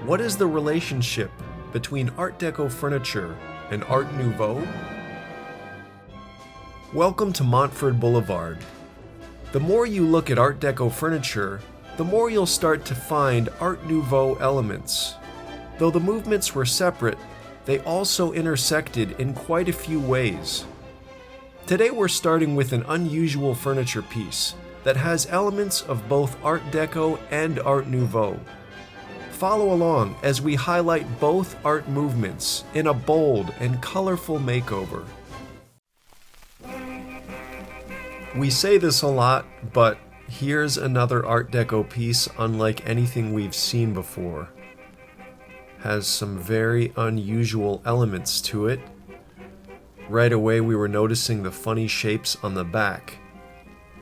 What is the relationship between Art Deco furniture and Art Nouveau? Welcome to Montford Boulevard. The more you look at Art Deco furniture, the more you'll start to find Art Nouveau elements. Though the movements were separate, they also intersected in quite a few ways. Today we're starting with an unusual furniture piece that has elements of both Art Deco and Art Nouveau. Follow along as we highlight both art movements in a bold and colorful makeover. We say this a lot, but here's another Art Deco piece unlike anything we've seen before. Has some very unusual elements to it. Right away we were noticing the funny shapes on the back.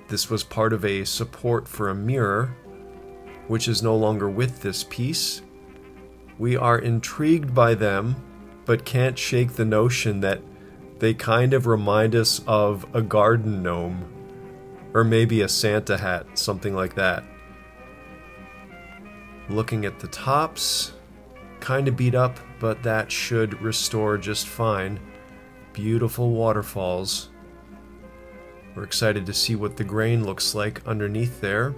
This was part of a support for a mirror, which is no longer with this piece. We are intrigued by them, but can't shake the notion that they kind of remind us of a garden gnome, or maybe a Santa hat, something like that. Looking at the tops, kind of beat up, but that should restore just fine. Beautiful waterfalls. We're excited to see what the grain looks like underneath there.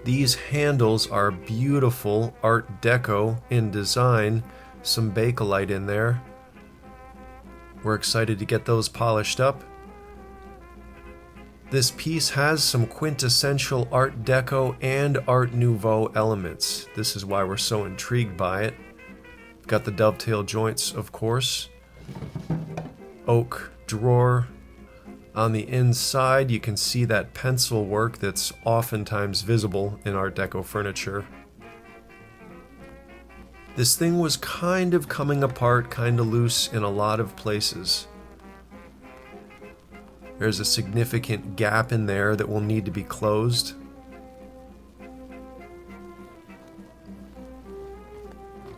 These handles are beautiful Art Deco in design, some Bakelite in there. We're excited to get those polished up. This piece has some quintessential Art Deco and Art Nouveau elements. This is why we're so intrigued by it. Got the dovetail joints, of course. Oak drawer. On the inside, you can see that pencil work that's oftentimes visible in Art Deco furniture. This thing was kind of coming apart, kind of loose in a lot of places. There's a significant gap in there that will need to be closed.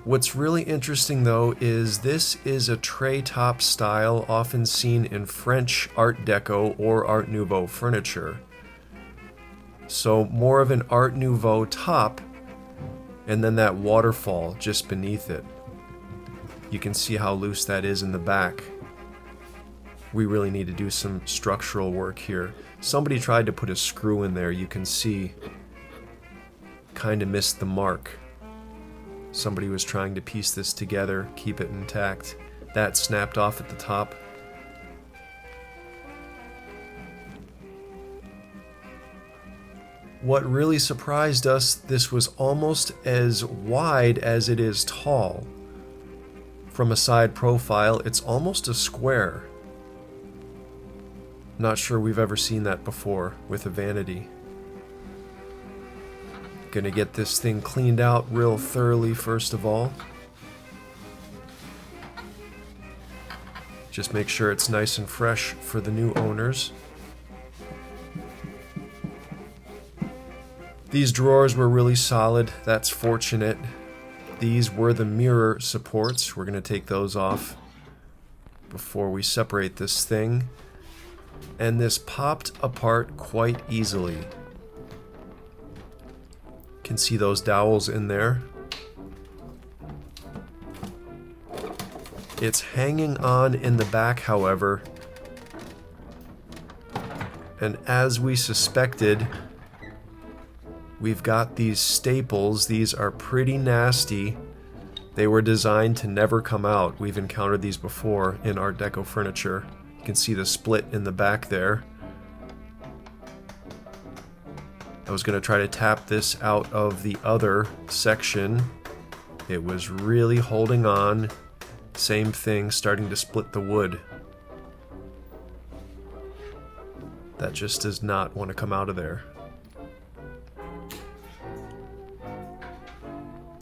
What's really interesting though is this is a tray top style often seen in French Art Deco or Art Nouveau furniture. So more of an Art Nouveau top and then that waterfall just beneath it. You can see how loose that is in the back. We really need to do some structural work here. Somebody tried to put a screw in there, you can see. Kind of missed the mark. Somebody was trying to piece this together, keep it intact. That snapped off at the top. What really surprised us, this was almost as wide as it is tall. From a side profile, it's almost a square. Not sure we've ever seen that before with a Vanity. Gonna get this thing cleaned out real thoroughly first of all. Just make sure it's nice and fresh for the new owners. These drawers were really solid, that's fortunate. These were the mirror supports. We're gonna take those off before we separate this thing. And this popped apart quite easily. Can see those dowels in there. It's hanging on in the back, however. And as we suspected, we've got these staples. These are pretty nasty. They were designed to never come out. We've encountered these before in Art Deco furniture. You can see the split in the back there. I was going to try to tap this out of the other section. It was really holding on. Same thing, starting to split the wood. That just does not want to come out of there.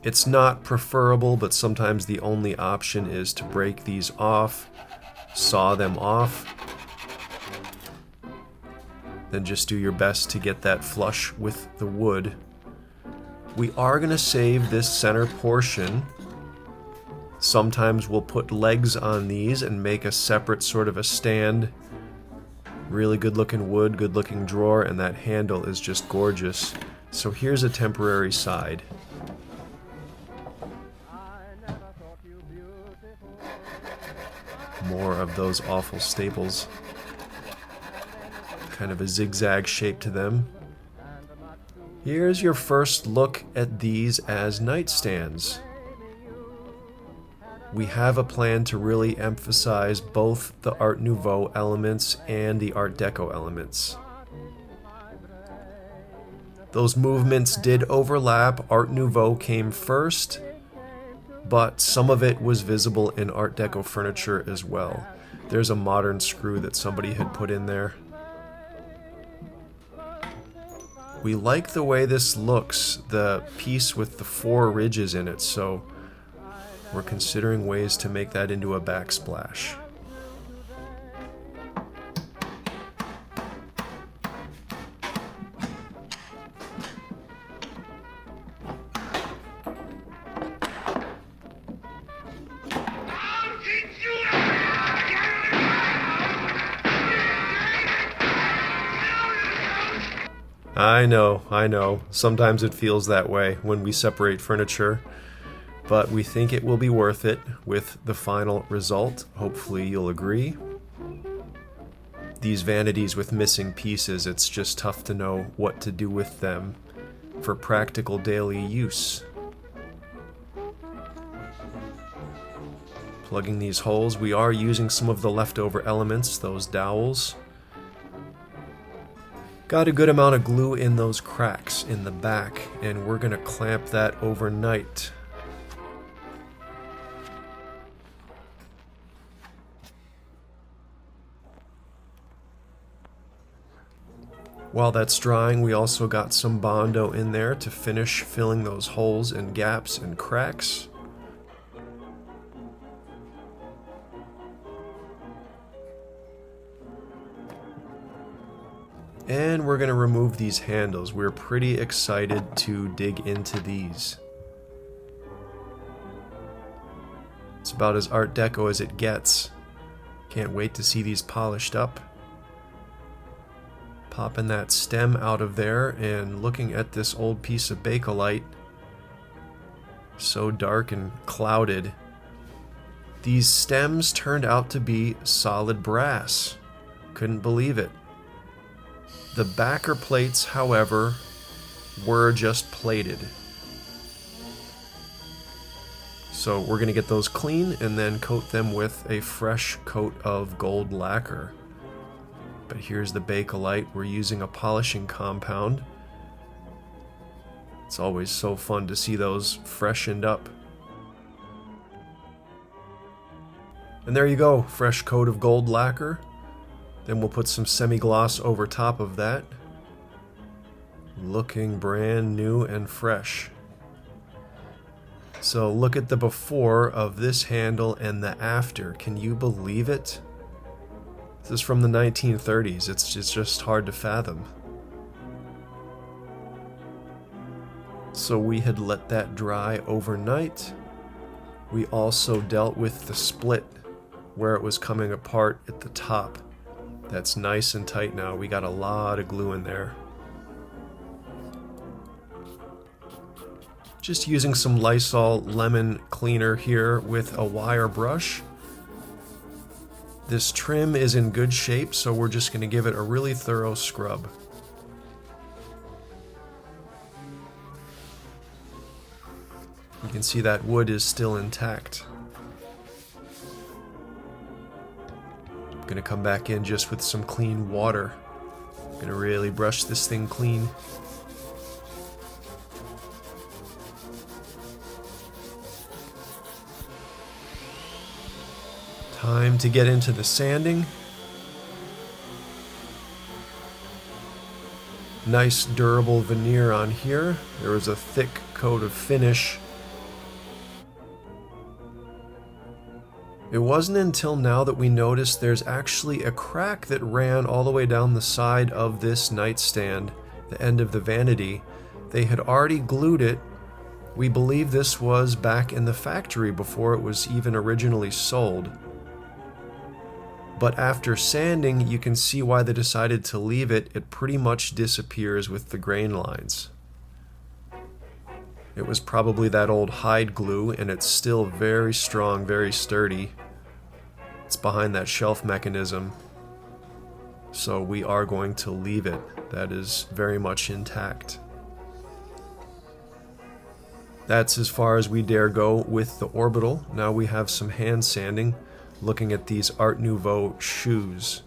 It's not preferable, but sometimes the only option is to break these off, saw them off. Then just do your best to get that flush with the wood. We are going to save this center portion. Sometimes we'll put legs on these and make a separate sort of a stand. Really good looking wood, good looking drawer, and that handle is just gorgeous. So here's a temporary side. More of those awful staples. Kind of a zigzag shape to them. Here's your first look at these as nightstands. We have a plan to really emphasize both the Art Nouveau elements and the Art Deco elements. Those movements did overlap. Art Nouveau came first, but some of it was visible in Art Deco furniture as well. There's a modern screw that somebody had put in there. We like the way this looks, the piece with the 4 ridges in it, so we're considering ways to make that into a backsplash. I know. Sometimes it feels that way when we separate furniture, but we think it will be worth it with the final result. Hopefully you'll agree. These vanities with missing pieces, it's just tough to know what to do with them for practical daily use. Plugging these holes, we are using some of the leftover elements, those dowels. Got a good amount of glue in those cracks in the back, and we're gonna clamp that overnight. While that's drying, we also got some Bondo in there to finish filling those holes and gaps and cracks. And we're going to remove these handles. We're pretty excited to dig into these. It's about as Art Deco as it gets. Can't wait to see these polished up. Popping that stem out of there and looking at this old piece of Bakelite. So dark and clouded. These stems turned out to be solid brass. Couldn't believe it. The backer plates, however, were just plated. So we're going to get those clean and then coat them with a fresh coat of gold lacquer. But here's the Bakelite. We're using a polishing compound. It's always so fun to see those freshened up. And there you go, fresh coat of gold lacquer. Then we'll put some semi-gloss over top of that. Looking brand new and fresh. So look at the before of this handle and the after. Can you believe it? This is from the 1930s. It's just hard to fathom. So we had let that dry overnight. We also dealt with the split where it was coming apart at the top. That's nice and tight now. We got a lot of glue in there. Just using some Lysol lemon cleaner here with a wire brush. This trim is in good shape, so we're just going to give it a really thorough scrub. You can see that wood is still intact. I'm gonna come back in just with some clean water. I'm gonna really brush this thing clean. Time to get into the sanding. Nice durable veneer on here. There was a thick coat of finish. It wasn't until now that we noticed there's actually a crack that ran all the way down the side of this nightstand, the end of the vanity. They had already glued it. We believe this was back in the factory before it was even originally sold. But after sanding, you can see why they decided to leave it. It pretty much disappears with the grain lines. It was probably that old hide glue, and it's still very strong, very sturdy. It's behind that shelf mechanism. So we are going to leave it. That is very much intact. That's as far as we dare go with the orbital. Now we have some hand sanding, looking at these Art Nouveau shoes.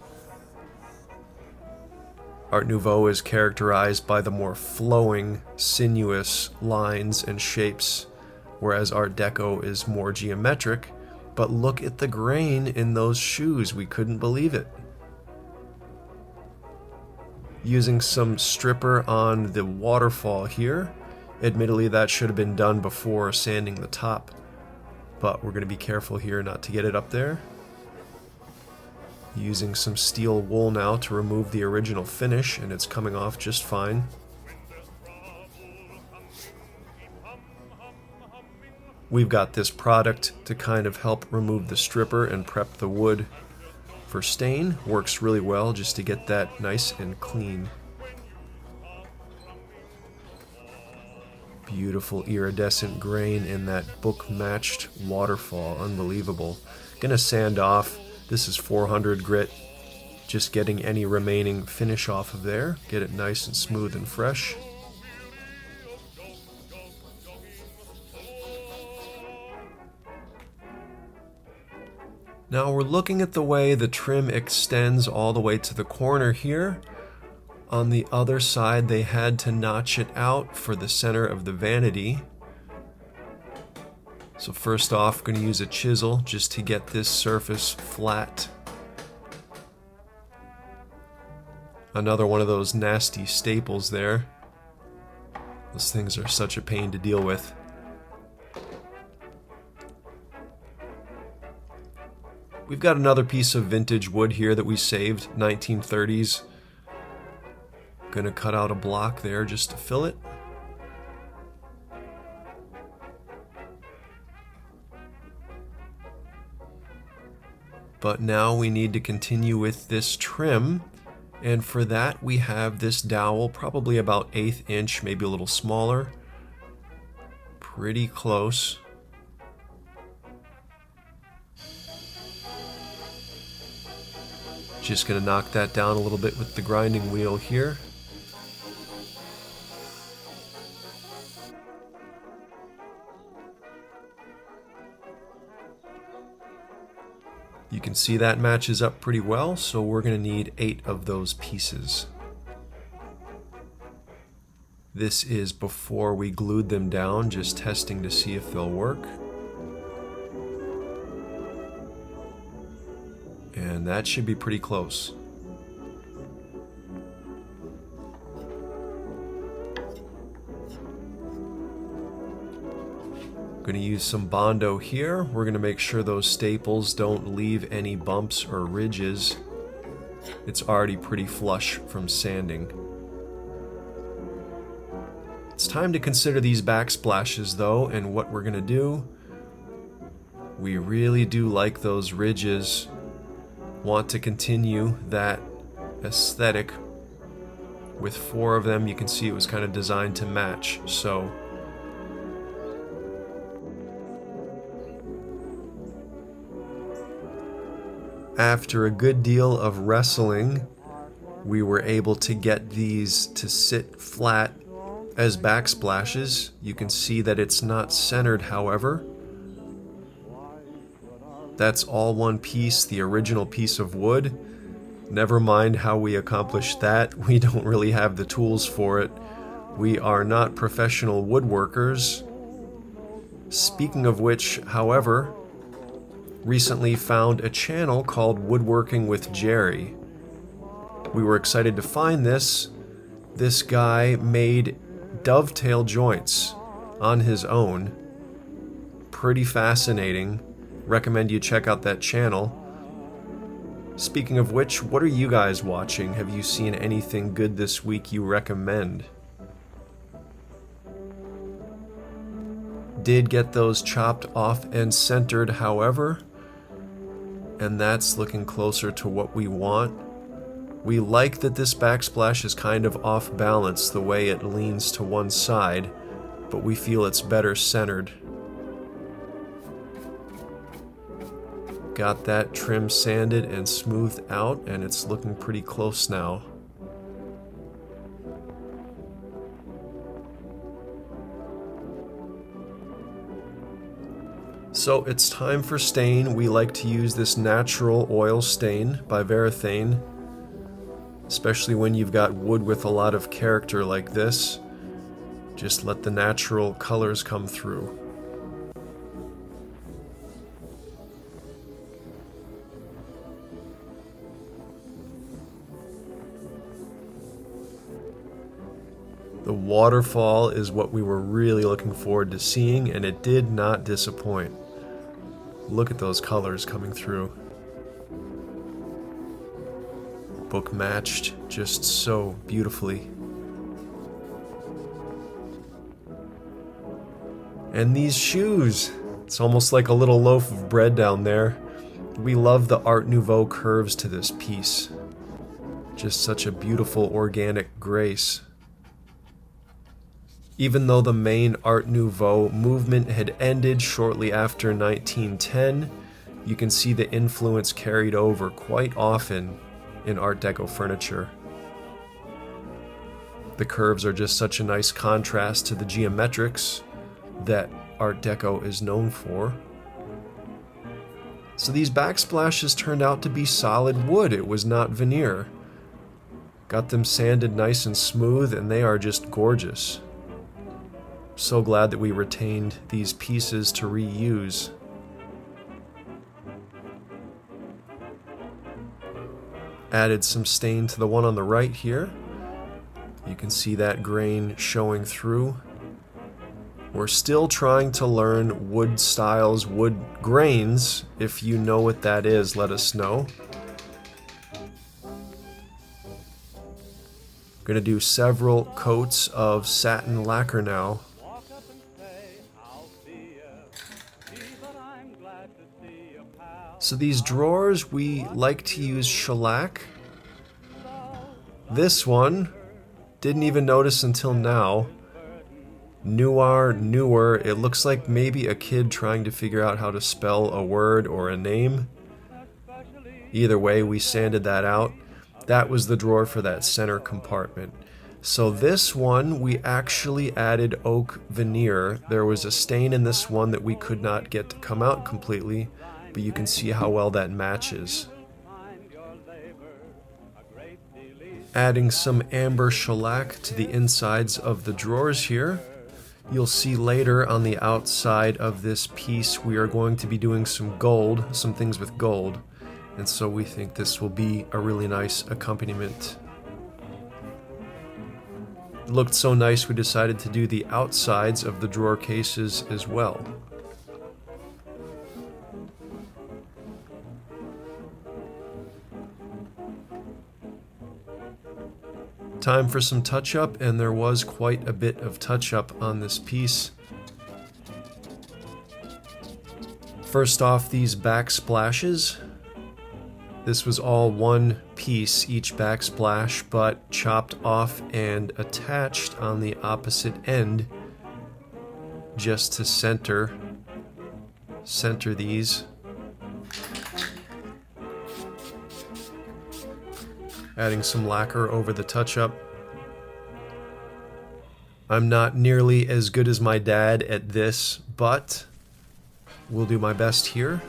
Art Nouveau is characterized by the more flowing, sinuous lines and shapes, whereas Art Deco is more geometric. But look at the grain in those shoes. We couldn't believe it. Using some stripper on the waterfall here. Admittedly, that should have been done before sanding the top, but we're going to be careful here not to get it up there. Using some steel wool now to remove the original finish, and it's coming off just fine. We've got this product to kind of help remove the stripper and prep the wood for stain. Works really well just to get that nice and clean. Beautiful iridescent grain in that book-matched waterfall. Unbelievable. Gonna sand off. This is 400 grit. Just getting any remaining finish off of there. Get it nice and smooth and fresh. Now we're looking at the way the trim extends all the way to the corner here. On the other side, they had to notch it out for the center of the vanity. So first off, I'm going to use a chisel just to get this surface flat. Another one of those nasty staples there. Those things are such a pain to deal with. We've got another piece of vintage wood here that we saved, 1930s. Gonna cut out a block there just to fill it. But now we need to continue with this trim, and for that we have this dowel, probably about 1/8 inch, maybe a little smaller. Pretty close. Just gonna knock that down a little bit with the grinding wheel here. You can see that matches up pretty well, so we're going to need 8 of those pieces. This is before we glued them down, just testing to see if they'll work. And that should be pretty close. Going to use some Bondo here. We're going to make sure those staples don't leave any bumps or ridges. It's already pretty flush from sanding. It's time to consider these backsplashes though, and what we're going to do. We really do like those ridges. Want to continue that aesthetic. With 4 of them, you can see it was kind of designed to match, so after a good deal of wrestling, we were able to get these to sit flat as backsplashes. You can see that it's not centered, however. That's all one piece, the original piece of wood. Never mind how we accomplished that. We don't really have the tools for it. We are not professional woodworkers. Speaking of which, however, recently found a channel called Woodworking with Jerry. We were excited to find this. This guy made dovetail joints on his own. Pretty fascinating. Recommend you check out that channel. Speaking of which, what are you guys watching? Have you seen anything good this week you recommend? Did get those chopped off and centered, however, and that's looking closer to what we want. We like that this backsplash is kind of off balance the way it leans to one side, but we feel it's better centered. Got that trim sanded and smoothed out, and it's looking pretty close now. So it's time for stain. We like to use this natural oil stain by Varathane, especially when you've got wood with a lot of character like this. Just let the natural colors come through. The waterfall is what we were really looking forward to seeing, and it did not disappoint. Look at those colors coming through. Book matched just so beautifully. And these shoes, it's almost like a little loaf of bread down there. We love the Art Nouveau curves to this piece. Just such a beautiful organic grace. Even though the main Art Nouveau movement had ended shortly after 1910, you can see the influence carried over quite often in Art Deco furniture. The curves are just such a nice contrast to the geometrics that Art Deco is known for. So these backsplashes turned out to be solid wood. It was not veneer. Got them sanded nice and smooth, and they are just gorgeous. So glad that we retained these pieces to reuse. Added some stain to the one on the right here. You can see that grain showing through. We're still trying to learn wood styles, wood grains. If you know what that is, let us know. I'm going to do several coats of satin lacquer now. So these drawers, we like to use shellac. This one, didn't even notice until now. Newer, it looks like maybe a kid trying to figure out how to spell a word or a name. Either way, we sanded that out. That was the drawer for that center compartment. So this one, we actually added oak veneer. There was a stain in this one that we could not get to come out completely, but you can see how well that matches. Adding some amber shellac to the insides of the drawers here. You'll see later on the outside of this piece we are going to be doing some gold, some things with gold, and so we think this will be a really nice accompaniment. It looked so nice we decided to do the outsides of the drawer cases as well. Time for some touch-up, and there was quite a bit of touch-up on this piece. First off, these backsplashes. This was all one piece, each backsplash, but chopped off and attached on the opposite end just to center these. Adding some lacquer over the touch-up. I'm not nearly as good as my dad at this, but we'll do my best here.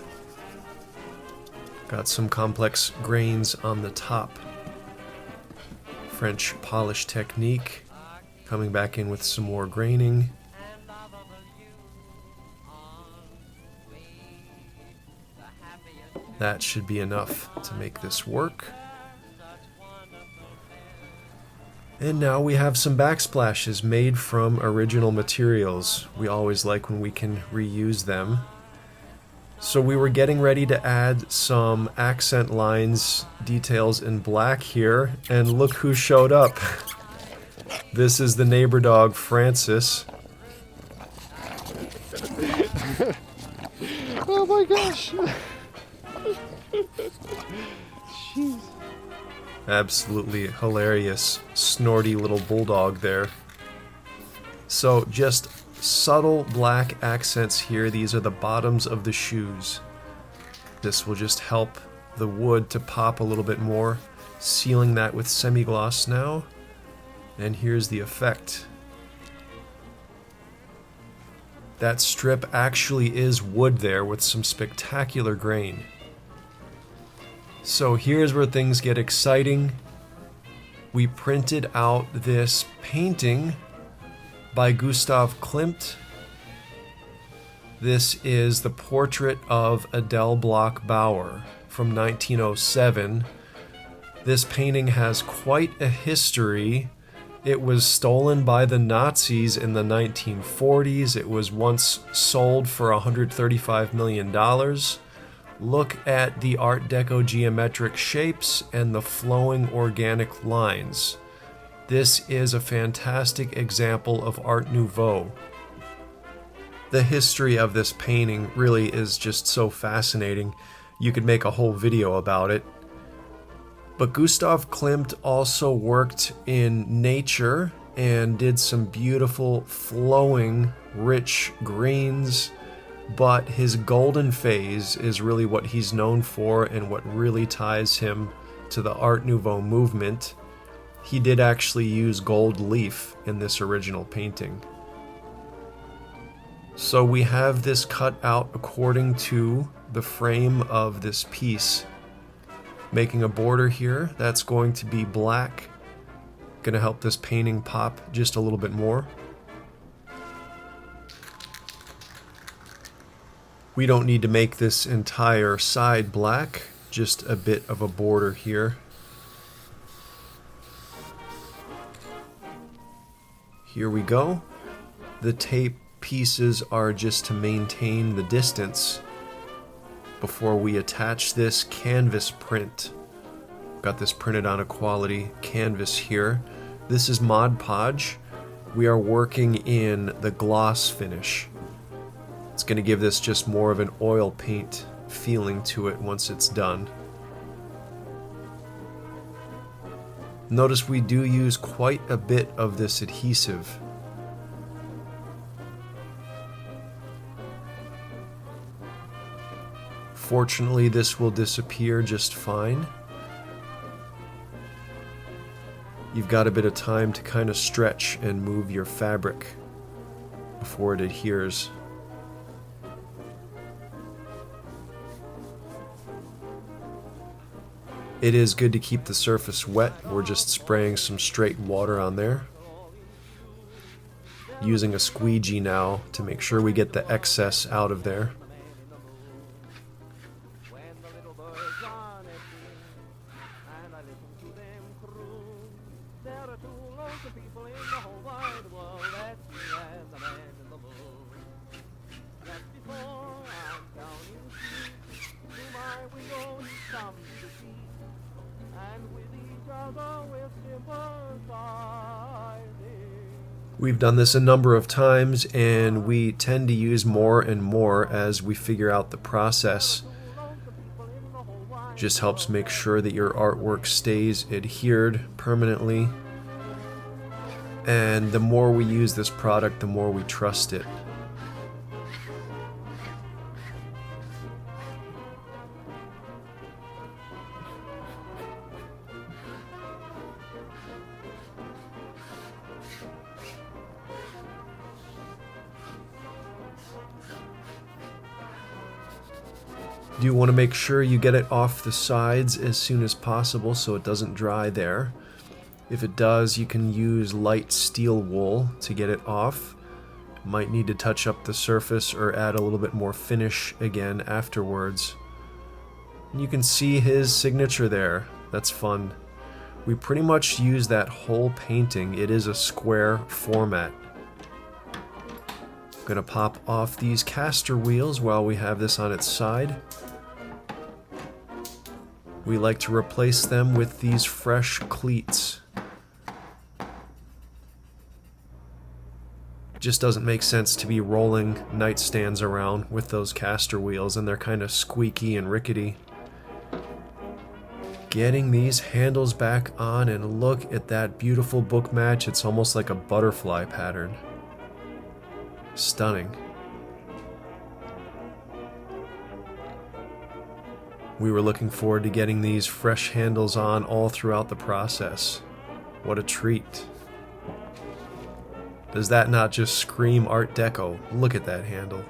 Got some complex grains on the top. French polish technique. Coming back in with some more graining. That should be enough to make this work. And now we have some backsplashes made from original materials. We always like when we can reuse them. So we were getting ready to add some accent lines, details in black here, and look who showed up. This is the neighbor dog, Francis. Oh my gosh! Jeez. Absolutely hilarious, snorty little bulldog there. So just subtle black accents here. These are the bottoms of the shoes. This will just help the wood to pop a little bit more. Sealing that with semi-gloss now. And here's the effect. That strip actually is wood there with some spectacular grain. So here's where things get exciting. We printed out this painting by Gustav Klimt. This is the portrait of Adele Bloch-Bauer from 1907. This painting has quite a history. It was stolen by the Nazis in the 1940s. It was once sold for $135 million. Look at the Art Deco geometric shapes and the flowing organic lines. This is a fantastic example of Art Nouveau. The history of this painting really is just so fascinating. You could make a whole video about it. But Gustav Klimt also worked in nature and did some beautiful, flowing, rich greens. But his golden phase is really what he's known for and what really ties him to the Art Nouveau movement. He did actually use gold leaf in this original painting. So we have this cut out according to the frame of this piece. Making a border here that's going to be black. Gonna help this painting pop just a little bit more. We don't need to make this entire side black, just a bit of a border here. Here we go. The tape pieces are just to maintain the distance before we attach this canvas print. Got this printed on a quality canvas here. This is Mod Podge. We are working in the gloss finish. It's going to give this just more of an oil paint feeling to it once it's done. Notice we do use quite a bit of this adhesive. Fortunately, this will disappear just fine. You've got a bit of time to kind of stretch and move your fabric before it adheres. It is good to keep the surface wet. We're just spraying some straight water on there. Using a squeegee now to make sure we get the excess out of there. We've done this a number of times, and we tend to use more and more as we figure out the process. Just helps make sure that your artwork stays adhered permanently. And the more we use this product, the more we trust it. You want to make sure you get it off the sides as soon as possible so it doesn't dry there. If it does, you can use light steel wool to get it off. Might need to touch up the surface or add a little bit more finish again afterwards. And you can see his signature there. That's fun. We pretty much use that whole painting. It is a square format. I'm gonna pop off these caster wheels while we have this on its side. We like to replace them with these fresh cleats. Just doesn't make sense to be rolling nightstands around with those caster wheels, and they're kind of squeaky and rickety. Getting these handles back on, and look at that beautiful book match. It's almost like a butterfly pattern. Stunning. We were looking forward to getting these fresh handles on all throughout the process. What a treat. Does that not just scream Art Deco? Look at that handle.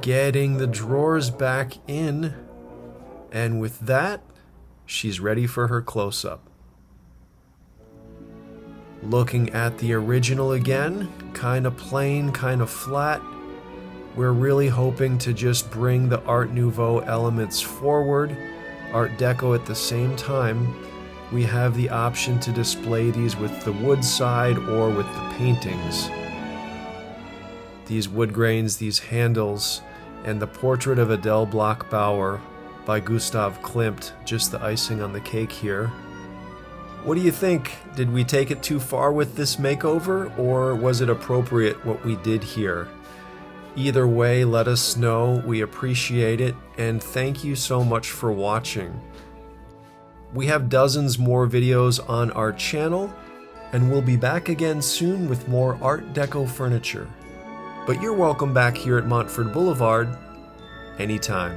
Getting the drawers back in, and with that, she's ready for her close-up. Looking at the original again, kind of plain, kind of flat. We're really hoping to just bring the Art Nouveau elements forward, Art Deco at the same time. We have the option to display these with the wood side or with the paintings. These wood grains, these handles, and the portrait of Adele Bloch-Bauer by Gustav Klimt, just the icing on the cake here. What do you think? Did we take it too far with this makeover, or was it appropriate what we did here? Either way, let us know. We appreciate it, and thank you so much for watching. We have dozens more videos on our channel, and we'll be back again soon with more Art Deco furniture. But you're welcome back here at Montford Boulevard anytime.